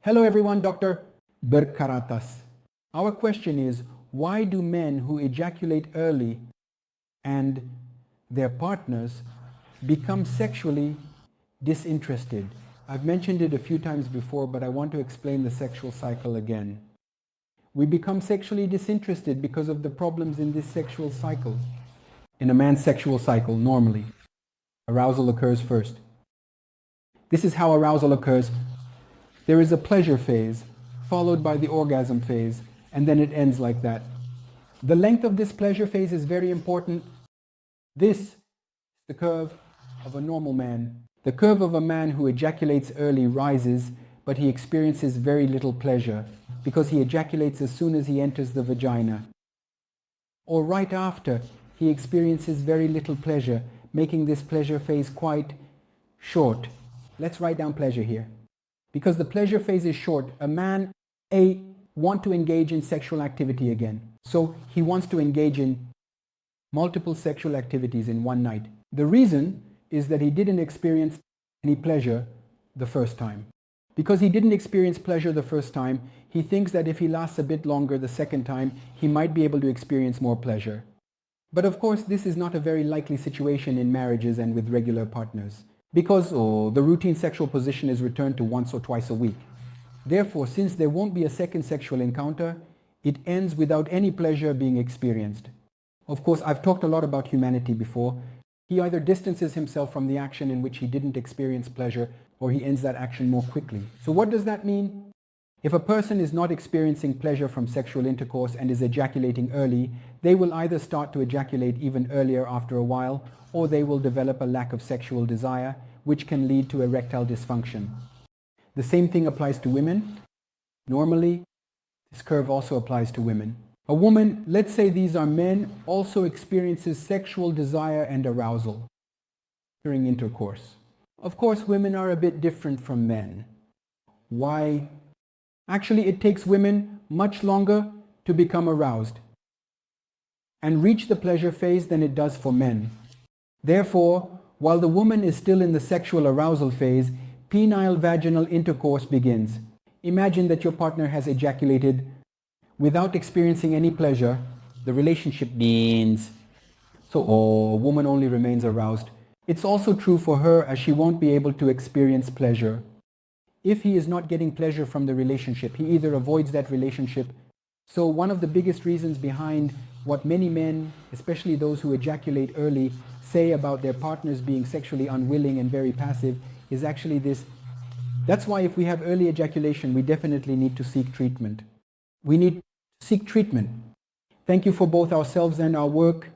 Hello everyone, Dr. Berkaratas. Our question is, why do men who ejaculate early and their partners become sexually disinterested? I've mentioned it a few times before, but I want to explain the sexual cycle again. We become sexually disinterested because of the problems in this sexual cycle. In a man's sexual cycle, normally, arousal occurs first. This is how arousal occurs. There is a pleasure phase, followed by the orgasm phase, and then it ends like that. The length of this pleasure phase is very important. This is the curve of a normal man. The curve of a man who ejaculates early rises, but he experiences very little pleasure because he ejaculates as soon as he enters the vagina. Or right after, he experiences very little pleasure, making this pleasure phase quite short. Let's write down pleasure here. Because the pleasure phase is short, a man wants to engage in sexual activity again. So he wants to engage in multiple sexual activities in one night. The reason is that he didn't experience any pleasure the first time. Because he didn't experience pleasure the first time, he thinks that if he lasts a bit longer the second time, he might be able to experience more pleasure. But of course, this is not a very likely situation in marriages and with regular partners, because the routine sexual position is returned to once or twice a week. Therefore, since there won't be a second sexual encounter, it ends without any pleasure being experienced. Of course, I've talked a lot about humanity before. He either distances himself from the action in which he didn't experience pleasure, or he ends that action more quickly. So what does that mean? If a person is not experiencing pleasure from sexual intercourse and is ejaculating early, they will either start to ejaculate even earlier after a while, or they will develop a lack of sexual desire, which can lead to erectile dysfunction. The same thing applies to women. Normally, this curve also applies to women. A woman, let's say these are men, also experiences sexual desire and arousal during intercourse. Of course, women are a bit different from men. Why? Actually, it takes women much longer to become aroused and reach the pleasure phase than it does for men. Therefore, while the woman is still in the sexual arousal phase, penile vaginal intercourse begins. Imagine that your partner has ejaculated without experiencing any pleasure. The relationship begins. So, woman only remains aroused. It's also true for her, as she won't be able to experience pleasure. If he is not getting pleasure from the relationship, he either avoids that relationship. So one of the biggest reasons behind what many men, especially those who ejaculate early, say about their partners being sexually unwilling and very passive is actually this. That's why if we have early ejaculation, we definitely need to seek treatment. We need to seek treatment. Thank you for both ourselves and our work.